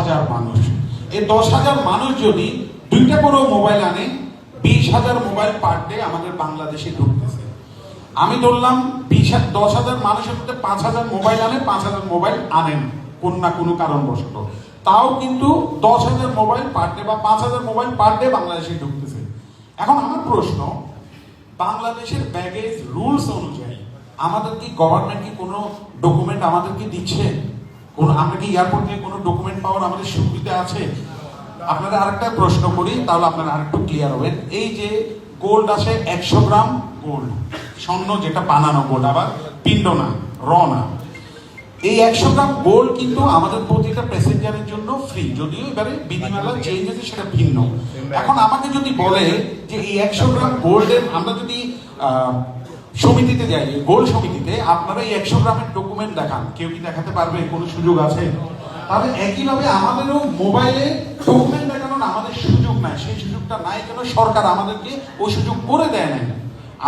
10,000 মানুষ। এই 10,000 মানুষ যদি দুইটা করে মোবাইল আনে, 20,000 মোবাইল পার ডে আমাদের বাংলাদেশে ঢুকতেছে। আমি ধরলাম 10,000 মানুষের মধ্যে 5,000 মোবাইল আনে, 5,000 মোবাইল আনেন কোন না কোনো কারণবশত, তাও কিন্তু 10,000 মোবাইল পার ডে বা 5,000 মোবাইল পার ডে বাংলাদেশে ঢুকতেছে। এখন আমার প্রশ্ন, বাংলাদেশের ব্যাগেজ রুলস অনুযায়ী আমাদের কি গভর্নমেন্ট কি কোনো ডকুমেন্ট আমাদেরকে দিচ্ছে? আমরা কি এয়ারপোর্ট থেকে কোনো ডকুমেন্ট পাওয়ার আমাদের সুবিধা আছে? আপনারা আরেকটা প্রশ্ন করি, তাহলে আপনারা আরেকটু ক্লিয়ার হবেন। এই যে গোল্ড আছে 100 গ্রাম গোল্ড, স্বর্ণ যেটা বানানো গোল্ড, আবার পিণ্ড না, র না, এই 100 গ্রাম গোল্ড কিন্তু আমাদের প্রতিটা প্যাসেঞ্জারের জন্য ফ্রি, যদিও এবারে বিধিমালা চেঞ্জ হয়েছে, সেটা ভিন্ন। এখন আমাকে যদি বলে যে এই 100 গ্রাম গোল্ডের, আমরা যদি সমিতিতে যাই, গোল্ড সমিতিতে, আপনারা এই 100 গ্রামের ডকুমেন্ট দেখান, কেউ কি দেখাতে পারবে? কোনো সুযোগ আছে? তাহলে একইভাবে আমাদেরও মোবাইলে ডকুমেন্ট দেখানোর আমাদের সুযোগ নাই। সেই সুযোগটা নাই কেন? সরকার আমাদেরকে ওই সুযোগ করে দেয় নাই।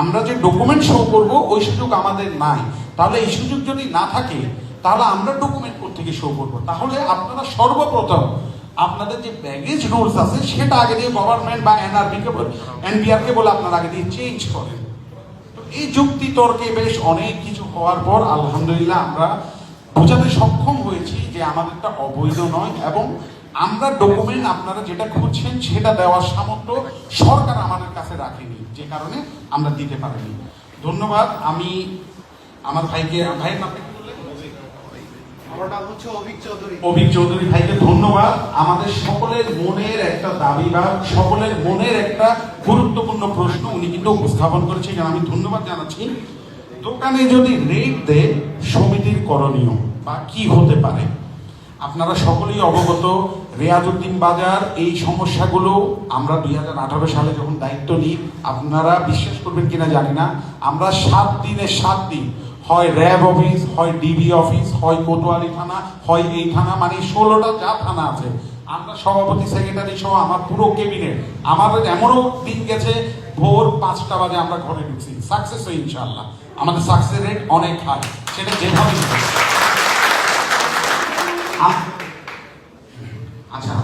আমরা যে ডকুমেন্ট শো করব ওই সুযোগ আমাদের নাই। তাহলে এই সুযোগ যদি না থাকে, তাহলে আমরা ডকুমেন্ট কোত্থেকে শো করবো? তাহলে আপনারা সর্বপ্রথম আপনাদের যে ব্যাগেজ রুলস আছে সেটা আগে দিয়ে গভর্নমেন্ট বা এনবিআর কে বলে আপনারা আগে দিয়ে চেঞ্জ করেন। তো এই যুক্তি তর্কে বেশ অনেক কিছু হওয়ার পর আলহামদুলিল্লাহ আমরা বোঝাতে সক্ষম হয়েছি যে আমাদেরটা অবৈধ নয়, এবং আমরা ডকুমেন্ট আপনারা যেটা খুঁজছেন সেটা দেওয়ার সামর্থ্য সরকার আমাদের কাছে রাখেনি, যে কারণে আমরা দিতে পারিনি। ধন্যবাদ। আমি আমার ভাইয়ের নামটা কি বললেন? অভিক চৌধুরী ভাইকে ধন্যবাদ। আমাদের সকলের মনের একটা দাবি বা সকলের মনের একটা গুরুত্বপূর্ণ প্রশ্ন উনি কিন্তু উপস্থাপন করেছেন, আমি ধন্যবাদ জানাচ্ছি। দোকানে যদি রেট দেয়, সমিতির করণীয় বা কি হতে পারে? আপনারা সকলেই অবগত, রেয়াজউদ্দিন বাজার এই সমস্যাগুলো আমরা 2018 সালে যখন দায়িত্ব নিই, আপনারা বিশ্বাস করবেন কিনা জানি না, আমরা 7 দিনে 7 দিন হয় র্যাব অফিস, হয় ডিবি অফিস, হয় কোতোয়ালি থানা, হয় এই থানা, মানে 16টা যা থানা আছে, আমরা সভাপতি সেক্রেটারি সহ আমার পুরো ক্যাবিনেট, আমাদের এমনও দিন গেছে ভোর 5টা বাজে আমরা ঘরে ঢুকছি, সাকসেস হই ইনশাআল্লাহ। আমাদের সাকসেস রেট অনেক হাই, সেটা যেভাবে। আচ্ছা,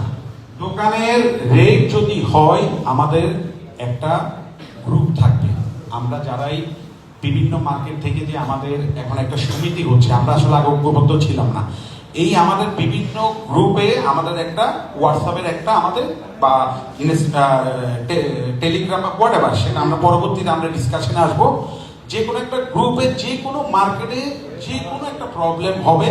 দোকানের রেট যদি হয়, আমাদের একটা গ্রুপ থাকবে, আমরা যারাই বিভিন্ন মার্কেট থেকে যে আমাদের এখন একটা সমিতি হচ্ছে, আমরা আসলে আগে ঐক্যবদ্ধ ছিলাম না, এই আমাদের বিভিন্ন গ্রুপে আমাদের একটা হোয়াটসঅ্যাপের একটা আমাদের বা টেলিগ্রাম বা হোয়াটএভার, সেটা আমরা পরবর্তীতে আমরা ডিসকাশনে আসবো। যে কোনো একটা গ্রুপে যে কোনো মার্কেটে যে কোনো একটা প্রবলেম হবে,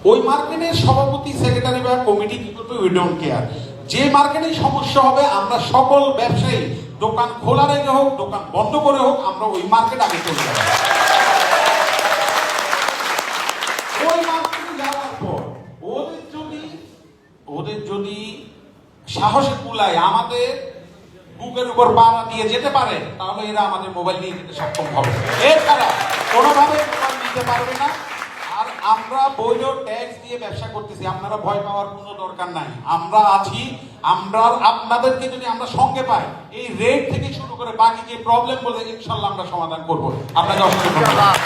ওই মার্কেটের সভাপতি সেক্রেটারি বা কমিটি কি করবে, উই ডোন্ট কেয়ার। যে মার্কেটে সমস্যা হবে, আমরা সকল ব্যবসায়ী দোকান খোলা রেখে হোক, দোকান বন্ধ করে হোক, আমরা ওই মার্কেট আগে চলে যাব। ওই মার্কেটে যাওয়ার পর ওদের যদি সাহসে কুলায় আমাদের বুকের উপর বাড়া দিয়ে যেতে পারে, তাহলে এরা আমাদের মোবাইল নিয়ে যেতে সক্ষম হবে। এছাড়া কোনোভাবে মোবাইল নিতে পারবে না। আর আমরা বৈধ ট্যাক্স দিয়ে ব্যবসা করতেছি, আপনারা ভয় পাওয়ার কোনো দরকার নাই। আমরা আছি, আমরা আপনাদেরকে যদি আমরা সঙ্গে পাই, এই রেট থেকে শুরু করে বাকি যে প্রবলেম বলে ইনশাল্লাহ আমরা সমাধান করবো। আপনাকে অসংখ্য ধন্যবাদ।